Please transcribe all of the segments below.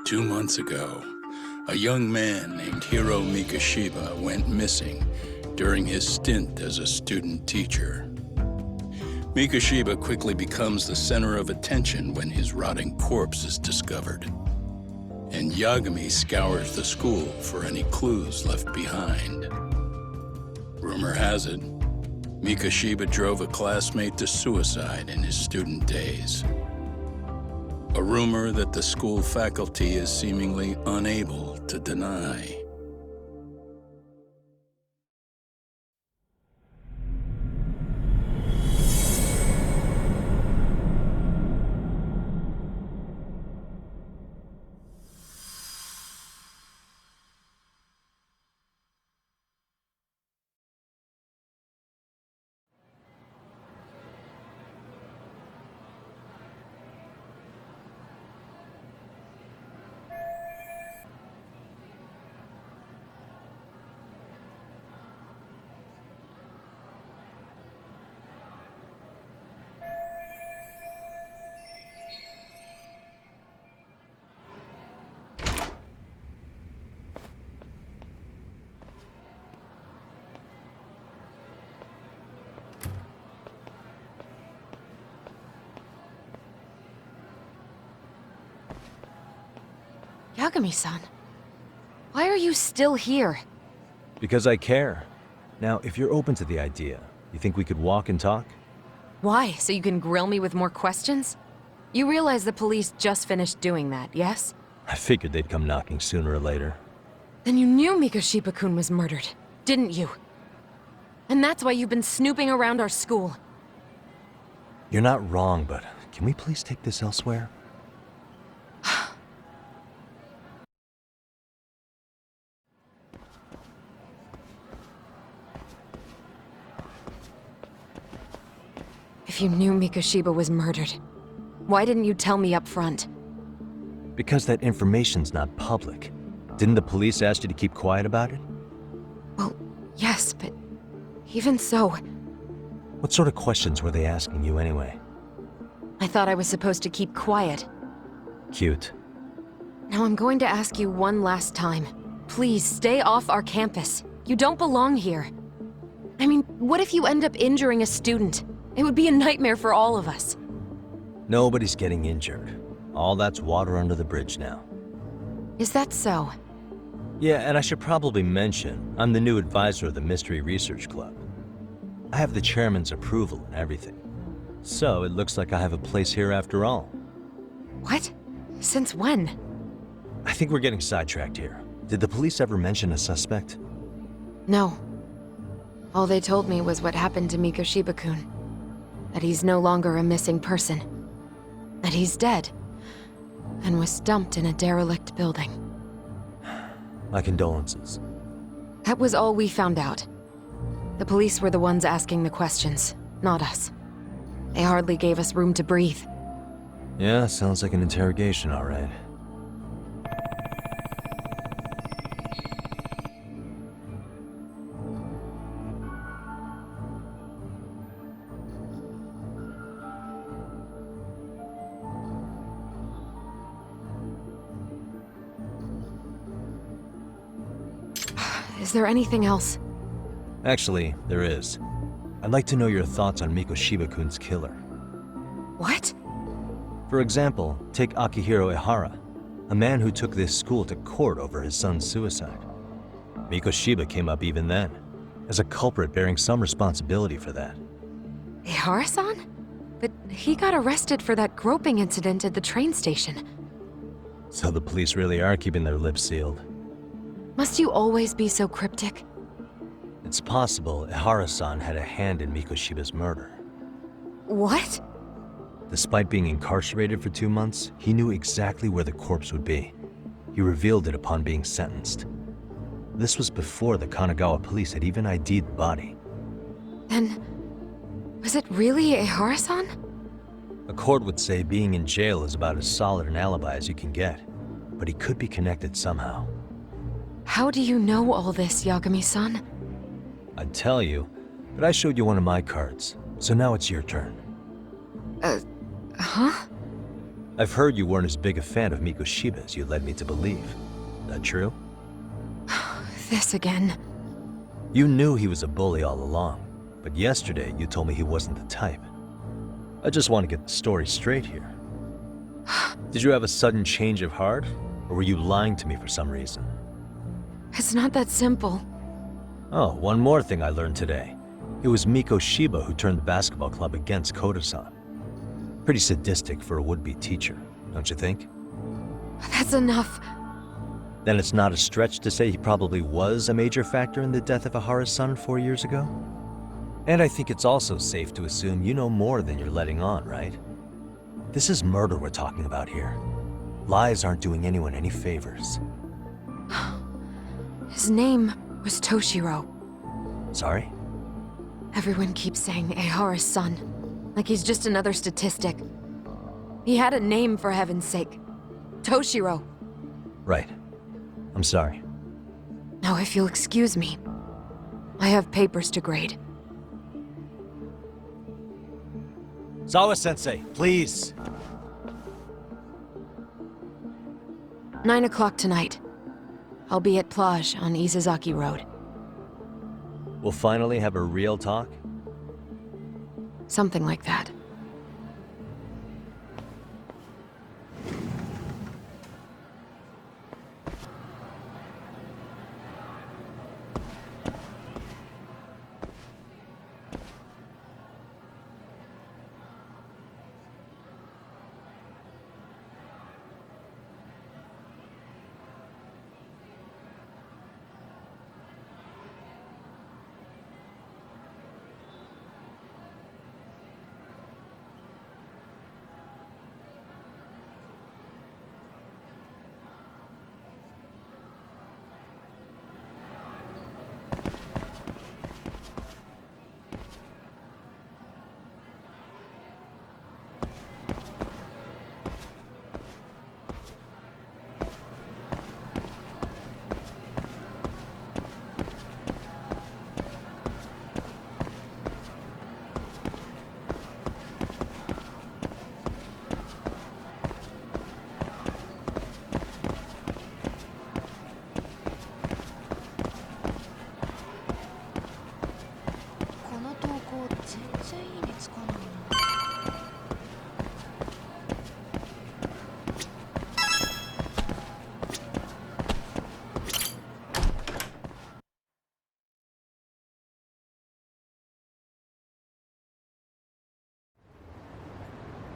2 months ago, a young man named Hiro Mikoshiba went missing during his stint as a student teacher. Mikoshiba quickly becomes the center of attention when his rotting corpse is discovered, and Yagami scours the school for any clues left behind. Rumor has it, Mikoshiba drove a classmate to suicide in his student days. A rumor that the school faculty is seemingly unable to deny. Yagami-san, why are you still here? Because I care. Now, if you're open to the idea, you think we could walk and talk? Why? So you can grill me with more questions? You realize the police just finished doing that, yes? I figured they'd come knocking sooner or later. Then you knew Mikoshiba-kun was murdered, didn't you? And that's why you've been snooping around our school. You're not wrong, but can we please take this elsewhere? If you knew Mikoshiba was murdered, why didn't you tell me up front? Because that information's not public. Didn't the police ask you to keep quiet about it? Well, yes, but even so... What sort of questions were they asking you anyway? I thought I was supposed to keep quiet. Cute. Now I'm going to ask you one last time. Please, stay off our campus. You don't belong here. I mean, what if you end up injuring a student? It would be a nightmare for all of us. Nobody's getting injured. All that's water under the bridge now. Is that so? Yeah, and I should probably mention, I'm the new advisor of the Mystery Research Club. I have the chairman's approval and everything. So it looks like I have a place here after all. What? Since when? I think we're getting sidetracked here. Did the police ever mention a suspect? No. All they told me was what happened to Mikoshiba-kun. That he's no longer a missing person. That he's dead. And was dumped in a derelict building. My condolences. That was all we found out. The police were the ones asking the questions, not us. They hardly gave us room to breathe. Yeah, sounds like an interrogation, all right. Is there anything else? Actually, there is. I'd like to know your thoughts on Mikoshiba-kun's killer. What? For example, take Akihiro Ehara, a man who took this school to court over his son's suicide. Mikoshiba came up even then, as a culprit bearing some responsibility for that. Ehara-san? But he got arrested for that groping incident at the train station. So the police really are keeping their lips sealed. Must you always be so cryptic? It's possible Ehara-san had a hand in Mikoshiba's murder. What? Despite being incarcerated for 2 months, he knew exactly where the corpse would be. He revealed it upon being sentenced. This was before the Kanagawa police had even ID'd the body. Then, was it really Ehara-san? A court would say being in jail is about as solid an alibi as you can get, but he could be connected somehow. How do you know all this, Yagami-san? I'd tell you, but I showed you one of my cards, so now it's your turn. Huh? I've heard you weren't as big a fan of Mikoshiba as you led me to believe. That true? This again. You knew he was a bully all along, but yesterday you told me he wasn't the type. I just want to get the story straight here. Did you have a sudden change of heart, or were you lying to me for some reason? It's not that simple. Oh, one more thing I learned today. It was Mikoshiba who turned the basketball club against Koto-san. Pretty sadistic for a would-be teacher, don't you think? That's enough. Then it's not a stretch to say he probably was a major factor in the death of Ahara's son 4 years ago? And I think it's also safe to assume you know more than you're letting on, right? This is murder we're talking about here. Lies aren't doing anyone any favors. His name was Toshiro. Sorry? Everyone keeps saying Ehara's son. Like he's just another statistic. He had a name, for heaven's sake. Toshiro. Right. I'm sorry. Now, if you'll excuse me, I have papers to grade. Sawa-sensei, please! 9 o'clock tonight. I'll be at Plage on Isazaki Road. We'll finally have a real talk? Something like that.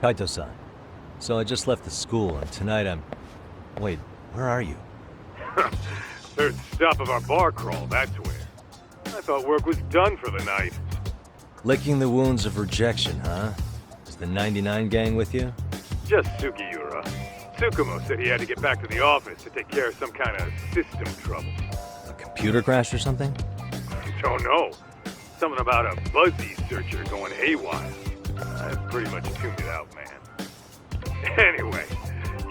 Kaito-san. So I just left the school, and tonight I'm... Wait, where are you? Third stop of our bar crawl, that's where. I thought work was done for the night. Licking the wounds of rejection, huh? Is the 99 gang with you? Just Sugiura. Tsukumo said he had to get back to the office to take care of some kind of system trouble. A computer crash or something? Don't know. Something about a Buzzy searcher going haywire. I pretty much tuned it out, man. Anyway,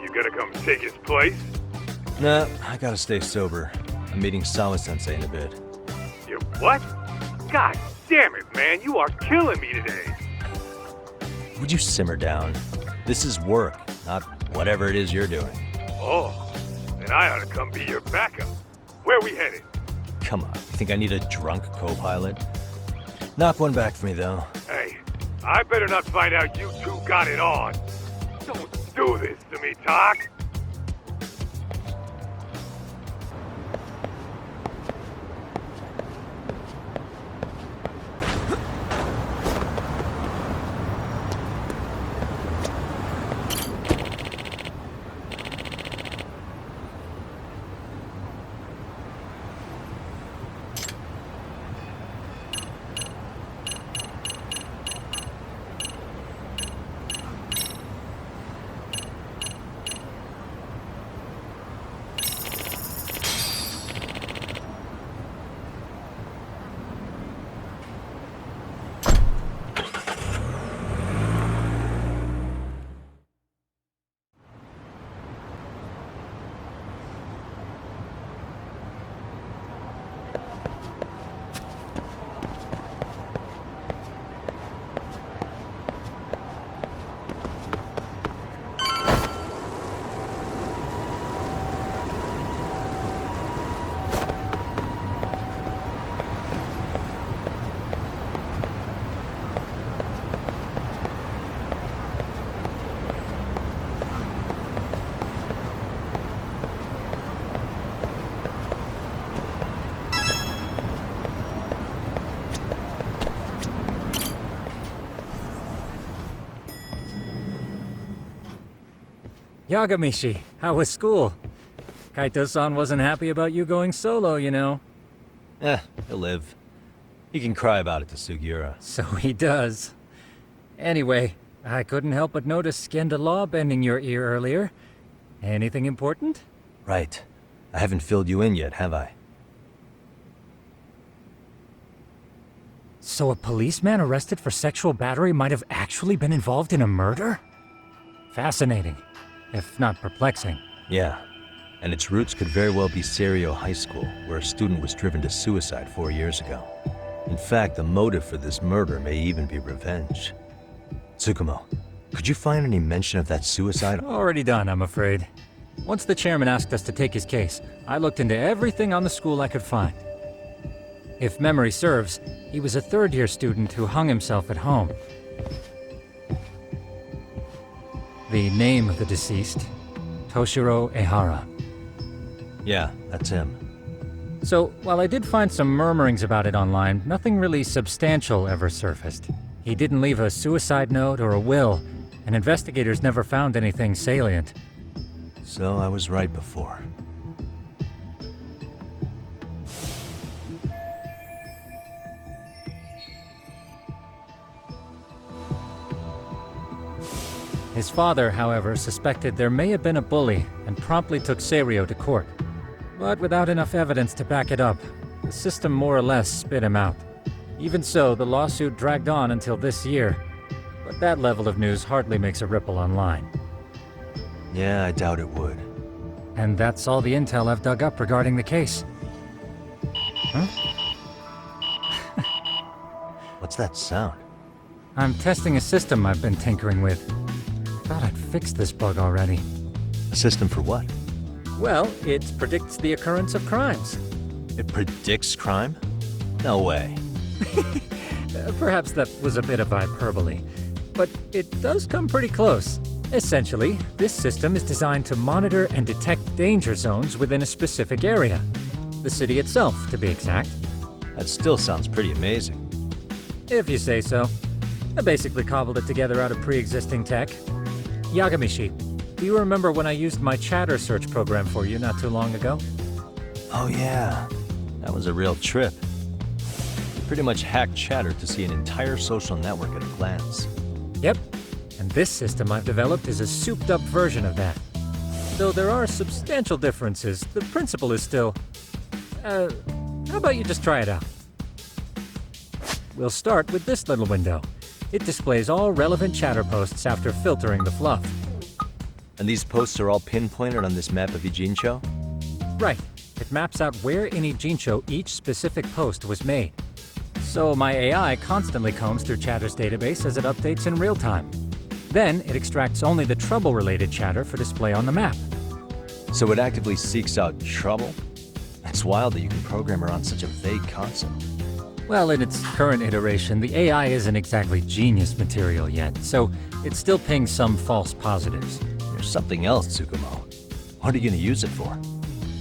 you gonna come take his place? Nah, I gotta stay sober. I'm meeting Sawa-sensei in a bit. You what? God damn it, man, you are killing me today. Would you simmer down? This is work, not whatever it is you're doing. Oh, then I ought to come be your backup. Where we headed? Come on, you think I need a drunk co-pilot? Knock one back for me, though. Hey, I better not find out you two got it on. Don't do this to me, Talk. Yagamishi, how was school? Kaito-san wasn't happy about you going solo, you know. He'll live. He can cry about it to Sugiura. So he does. Anyway, I couldn't help but notice Skenda Law bending your ear earlier. Anything important? Right. I haven't filled you in yet, have I? So a policeman arrested for sexual battery might have actually been involved in a murder? Fascinating, if not perplexing. Yeah. And its roots could very well be Serio High School, where a student was driven to suicide 4 years ago. In fact, the motive for this murder may even be revenge. Tsukumo, could you find any mention of that suicide? Already done, I'm afraid. Once the chairman asked us to take his case, I looked into everything on the school I could find. If memory serves, he was a third-year student who hung himself at home. The name of the deceased, Toshiro Ehara. Yeah, that's him. So, while I did find some murmurings about it online, nothing really substantial ever surfaced. He didn't leave a suicide note or a will, and investigators never found anything salient. So I was right before. His father, however, suspected there may have been a bully and promptly took Serio to court. But without enough evidence to back it up, the system more or less spit him out. Even so, the lawsuit dragged on until this year. But that level of news hardly makes a ripple online. Yeah, I doubt it would. And that's all the intel I've dug up regarding the case. Huh? What's that sound? I'm testing a system I've been tinkering with. Thought I'd fixed this bug already. A system for what? Well, it predicts the occurrence of crimes. It predicts crime? No way. Perhaps that was a bit of hyperbole, but it does come pretty close. Essentially, this system is designed to monitor and detect danger zones within a specific area. The city itself, to be exact. That still sounds pretty amazing. If you say so. I basically cobbled it together out of pre-existing tech. Yagamishi, do you remember when I used my chatter search program for you not too long ago? Oh yeah, that was a real trip. You pretty much hacked Chatter to see an entire social network at a glance. Yep, and this system I've developed is a souped-up version of that. Though there are substantial differences, the principle is still... how about you just try it out? We'll start with this little window. It displays all relevant chatter posts after filtering the fluff. And these posts are all pinpointed on this map of Ijincho? Right. It maps out where in Ijincho each specific post was made. So my AI constantly combs through Chatter's database as it updates in real time. Then it extracts only the trouble-related chatter for display on the map. So it actively seeks out trouble? It's wild that you can program around such a vague concept. Well, in its current iteration, the AI isn't exactly genius material yet, so it still pings some false positives. There's something else, Tsukumo. What are you gonna use it for?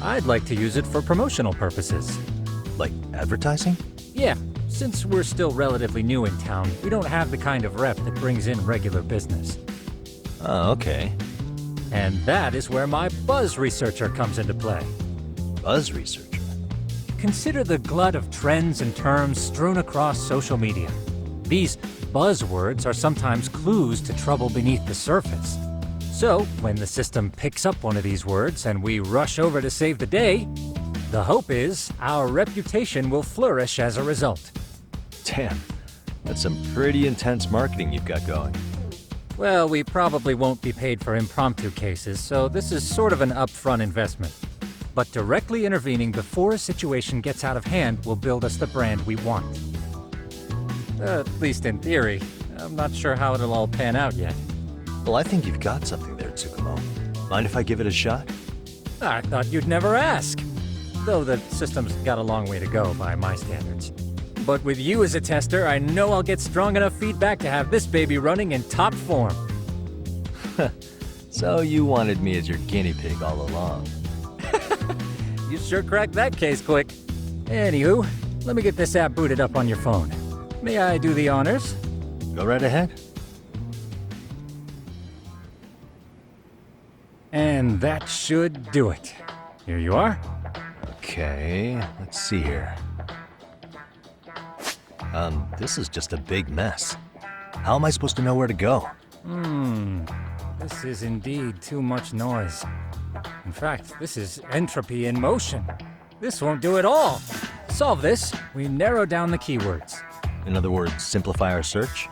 I'd like to use it for promotional purposes. Like advertising? Yeah, since we're still relatively new in town, we don't have the kind of rep that brings in regular business. Oh, okay. And that is where my buzz researcher comes into play. Buzz researcher? Consider the glut of trends and terms strewn across social media. These buzzwords are sometimes clues to trouble beneath the surface. So, when the system picks up one of these words and we rush over to save the day, the hope is our reputation will flourish as a result. Damn, that's some pretty intense marketing you've got going. Well, we probably won't be paid for impromptu cases, so this is sort of an upfront investment. But directly intervening before a situation gets out of hand will build us the brand we want. At least in theory. I'm not sure how it'll all pan out yet. Well, I think you've got something there, Tsukumo. Mind if I give it a shot? I thought you'd never ask. Though the system's got a long way to go by my standards. But with you as a tester, I know I'll get strong enough feedback to have this baby running in top form. So you wanted me as your guinea pig all along. You sure cracked that case quick. Anywho, let me get this app booted up on your phone. May I do the honors? Go right ahead. And that should do it. Here you are. Okay, let's see here. This is just a big mess. How am I supposed to know where to go? This is indeed too much noise. In fact, this is entropy in motion. This won't do it all. To solve this, we narrow down the keywords. In other words, simplify our search?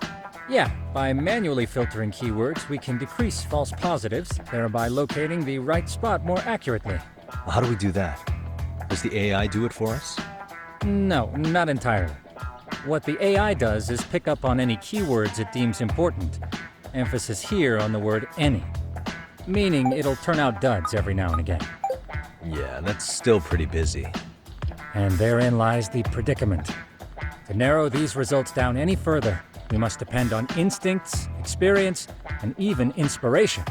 Yeah, by manually filtering keywords, we can decrease false positives, thereby locating the right spot more accurately. How do we do that? Does the AI do it for us? No, not entirely. What the AI does is pick up on any keywords it deems important. Emphasis here on the word any. Meaning it'll turn out duds every now and again. Yeah, that's still pretty busy. And therein lies the predicament. To narrow these results down any further, we must depend on instincts, experience, and even inspiration.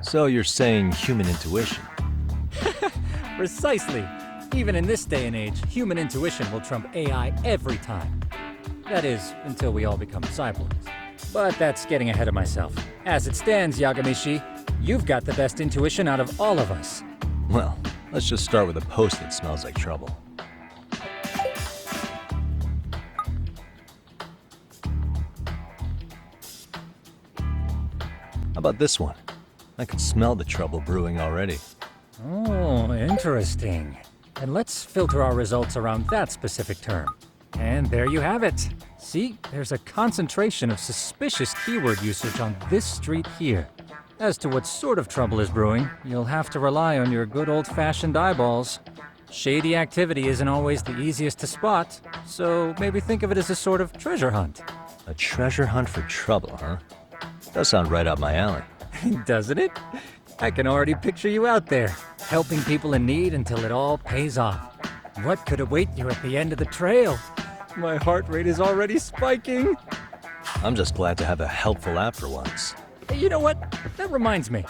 So you're saying human intuition? Precisely. Even in this day and age, human intuition will trump AI every time. That is, until we all become cyborgs. But that's getting ahead of myself. As it stands, Yagamishi, you've got the best intuition out of all of us. Well, let's just start with a post that smells like trouble. How about this one? I can smell the trouble brewing already. Oh, interesting. And let's filter our results around that specific term. And there you have it. See, there's a concentration of suspicious keyword usage on this street here. As to what sort of trouble is brewing, you'll have to rely on your good old-fashioned eyeballs. Shady activity isn't always the easiest to spot, so maybe think of it as a sort of treasure hunt. A treasure hunt for trouble, huh? Does sound right up my alley. Doesn't it? I can already picture you out there, helping people in need until it all pays off. What could await you at the end of the trail? My heart rate is already spiking. I'm just glad to have a helpful app for once. You know what? That reminds me.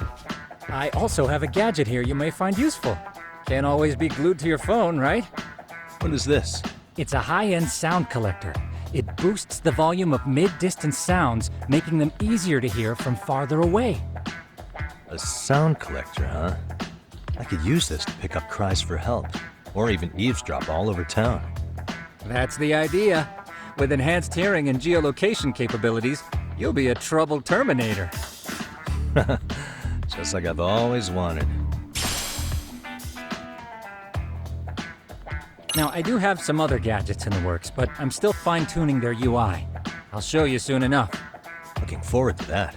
I also have a gadget here you may find useful. Can't always be glued to your phone, right? What is this? It's a high-end sound collector. It boosts the volume of mid-distance sounds, making them easier to hear from farther away. A sound collector, huh? I could use this to pick up cries for help, or even eavesdrop all over town. That's the idea. With enhanced hearing and geolocation capabilities, you'll be a trouble terminator. Just like I've always wanted. Now, I do have some other gadgets in the works, but I'm still fine-tuning their UI. I'll show you soon enough. Looking forward to that.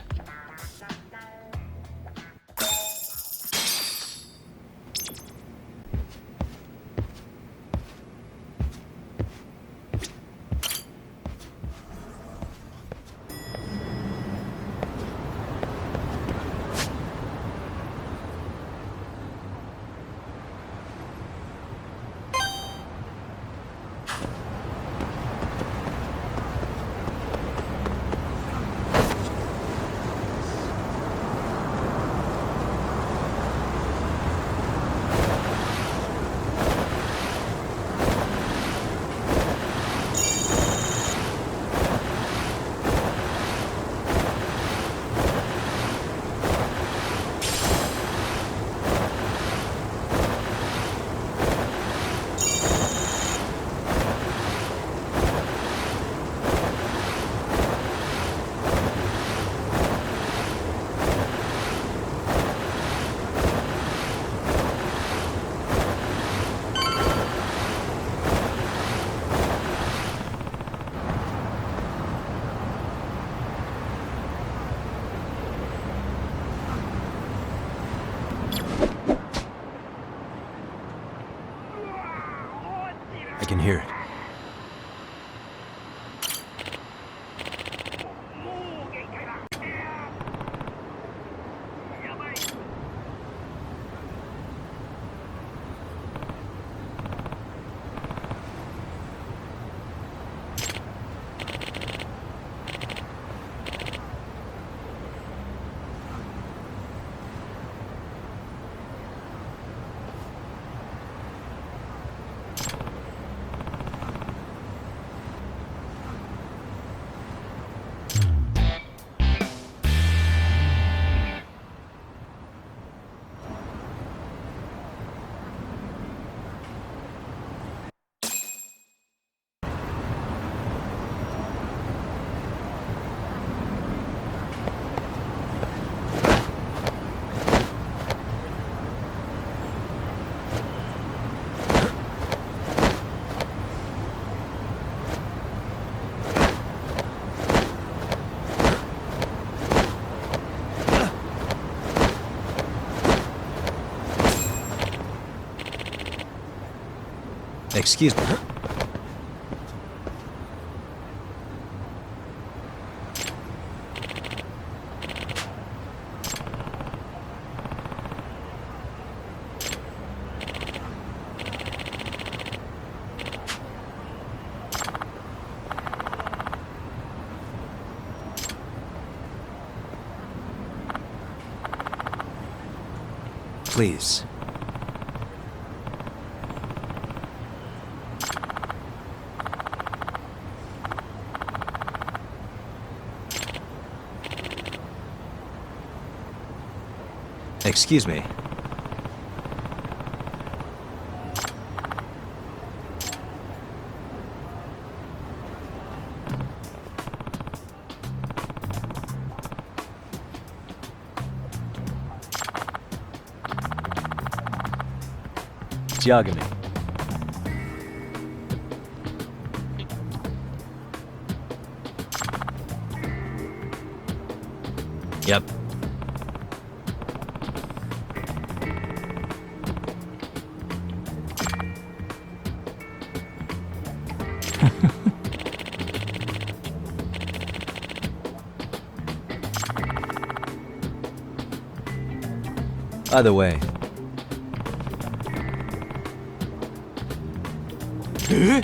I can hear it. Excuse me. Please. Excuse me. Yagami. Yep. Either way. Hmm?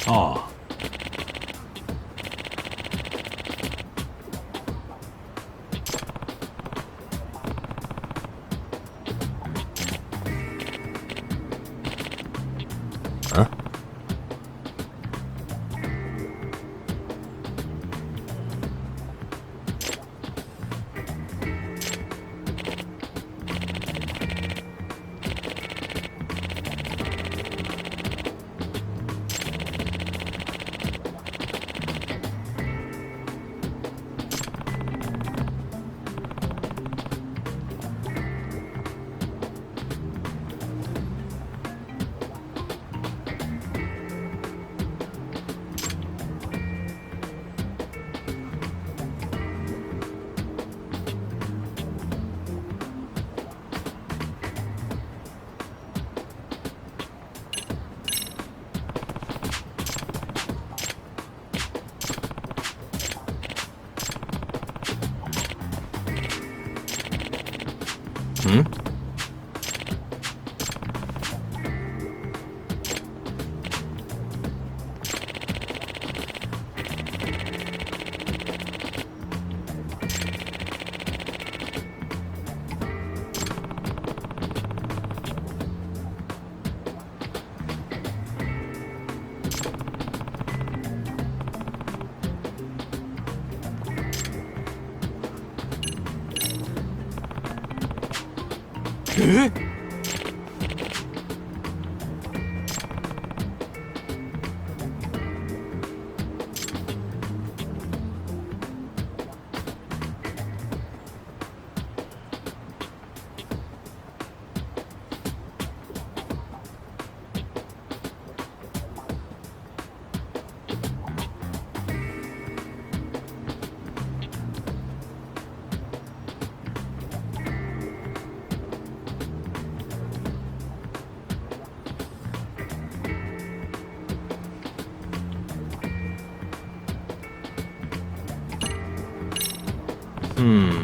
Oh. Huh? Hmm? Hmm.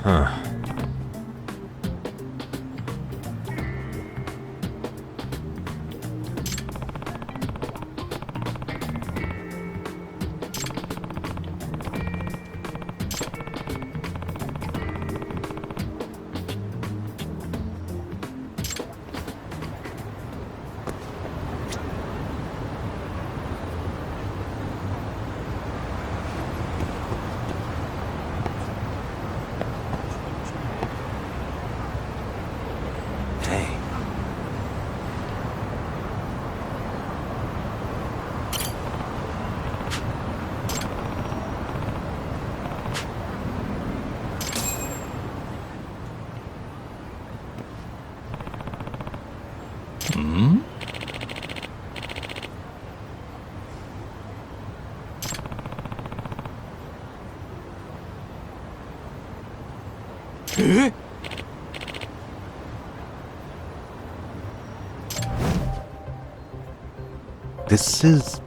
Huh. Hey. Hmm? This is,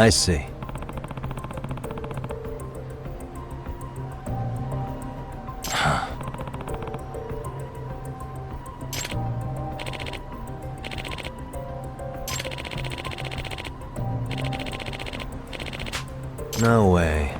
I see. No way.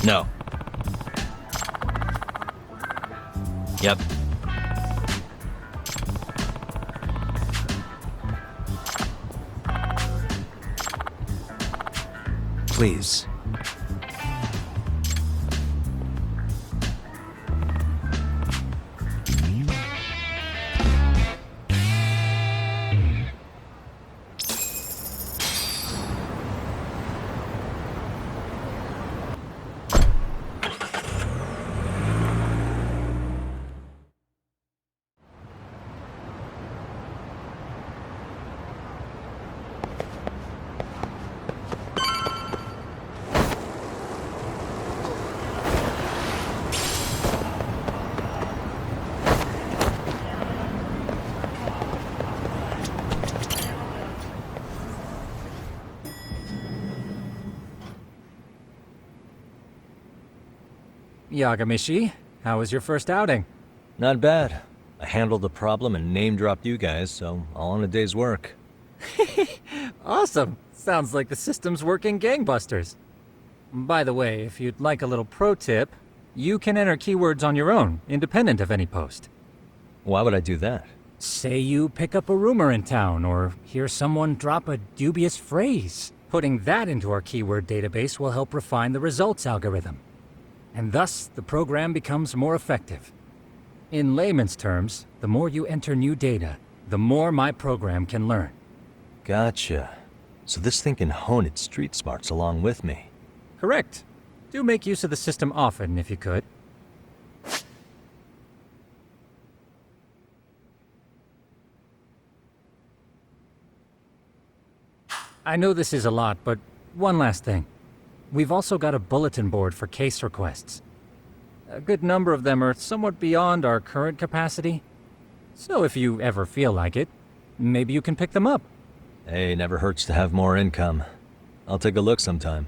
No. Yep. please. Yagamishi, how was your first outing? Not bad. I handled the problem and name-dropped you guys, so all in a day's work. Awesome! Sounds like the system's working gangbusters. By the way, if you'd like a little pro tip, you can enter keywords on your own, independent of any post. Why would I do that? Say you pick up a rumor in town, or hear someone drop a dubious phrase. Putting that into our keyword database will help refine the results algorithm. And thus, the program becomes more effective. In layman's terms, the more you enter new data, the more my program can learn. Gotcha. So this thing can hone its street smarts along with me. Correct. Do make use of the system often, if you could. I know this is a lot, but one last thing. We've also got a bulletin board for case requests. A good number of them are somewhat beyond our current capacity. So if you ever feel like it, maybe you can pick them up. Hey, never hurts to have more income. I'll take a look sometime.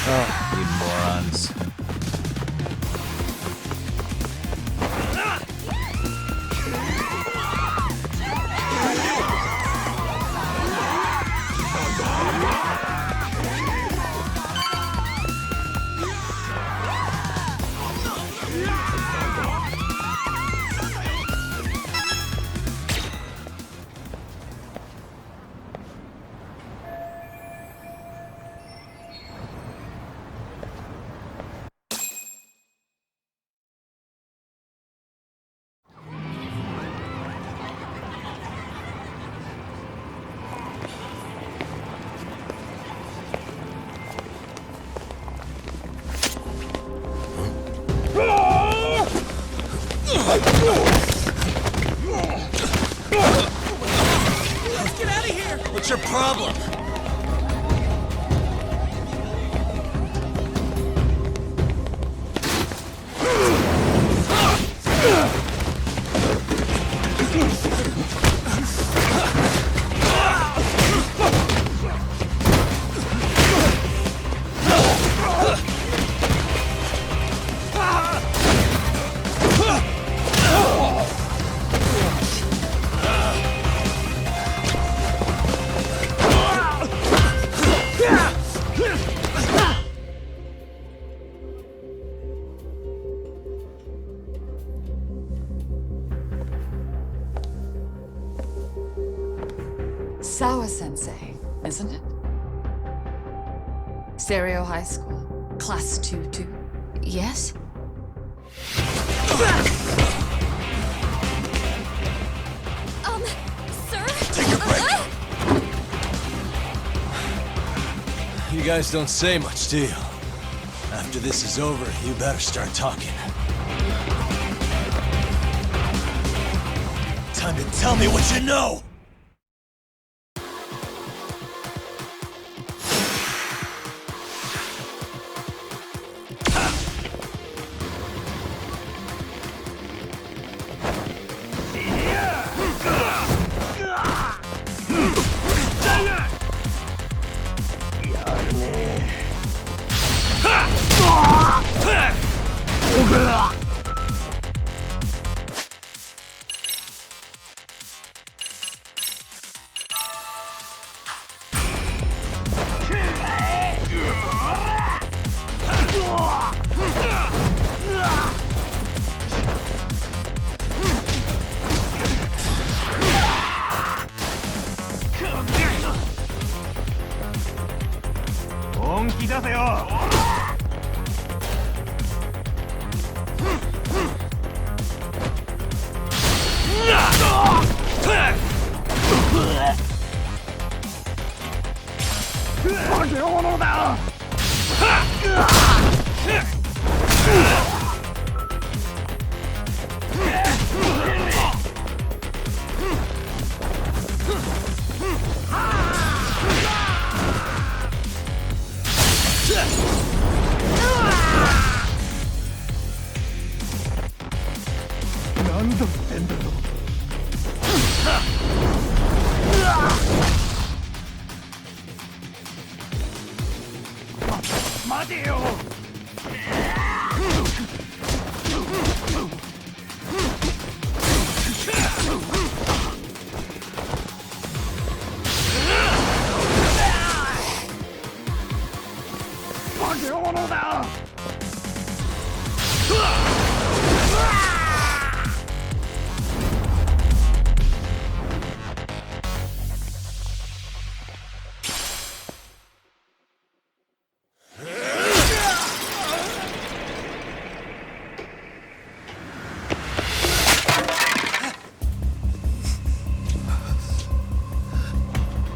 Oh, you morons. What's your problem? Sawa-sensei, isn't it? Stereo High School, Class 2-2. Yes? Sir? Take a break. You guys don't say much, do you? After this is over, you better start talking. Time to tell me what you know!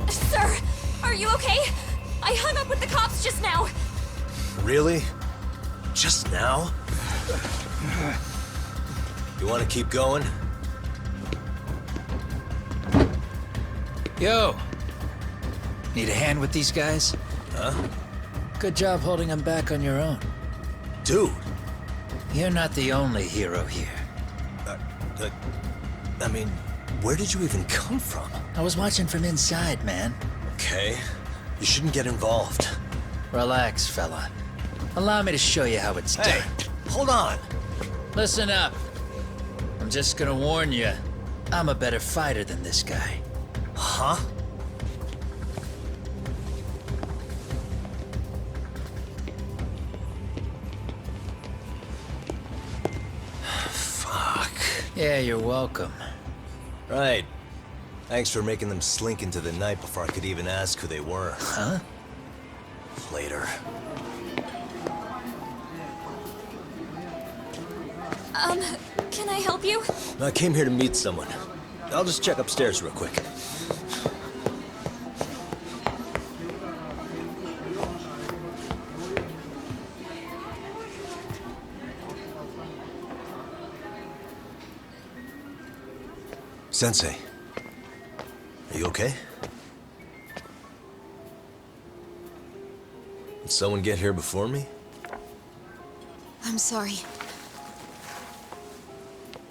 Sir, are you okay? I hung up with the cops just now. Really? Just now? You want to keep going? Yo! Need a hand with these guys? Huh? Good job holding them back on your own. Dude! You're not the only hero here. I mean, where did you even come from? I was watching from inside, man. Okay. You shouldn't get involved. Relax, fella. Allow me to show you how it's Hey, done. hold on! Listen up. I'm just gonna warn you. I'm a better fighter than this guy. Huh? Fuck. Yeah, you're welcome. Right. Thanks for making them slink into the night before I could even ask who they were. Huh? Later. Can I help you? I came here to meet someone. I'll just check upstairs real quick. Sensei, are you okay? Did someone get here before me? I'm sorry.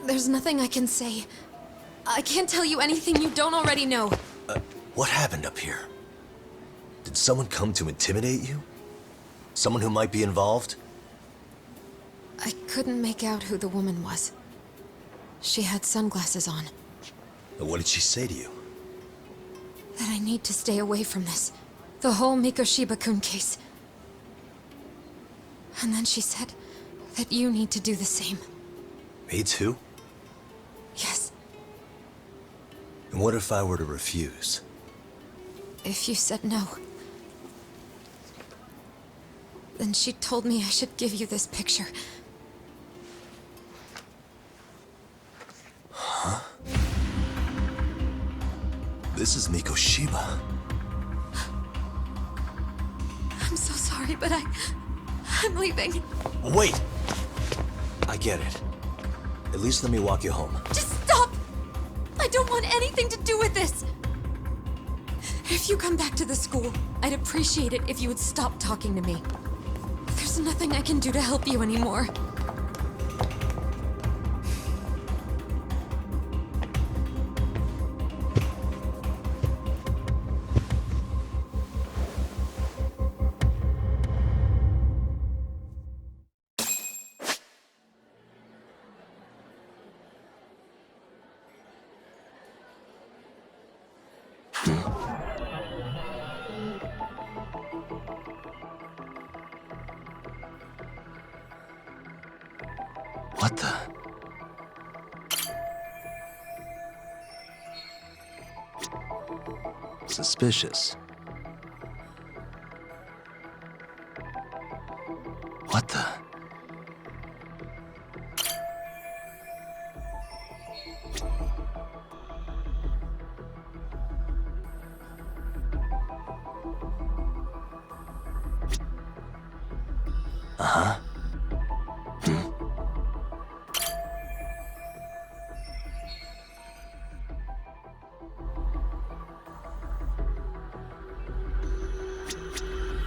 There's nothing I can say. I can't tell you anything you don't already know. What happened up here? Did someone come to intimidate you? Someone who might be involved? I couldn't make out who the woman was. She had sunglasses on. What did she say to you? That I need to stay away from this. The whole Mikoshiba-kun case. And then she said that you need to do the same. Me too? Yes. And what if I were to refuse? If you said no, then she told me I should give you this picture. Huh? This is Mikoshiba. I'm so sorry, but I'm leaving. Wait! I get it. At least let me walk you home. Just stop! I don't want anything to do with this! If you come back to the school, I'd appreciate it if you would stop talking to me. There's nothing I can do to help you anymore. What the? Suspicious. What the? Uh-huh.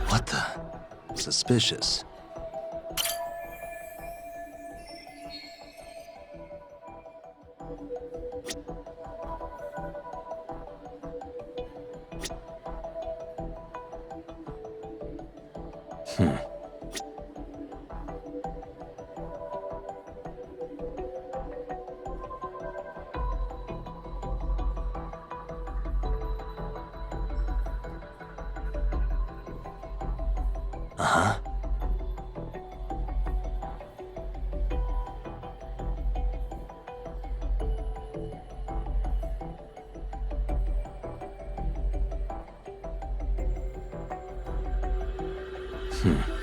What the? Suspicious. Uh-huh. Hmm.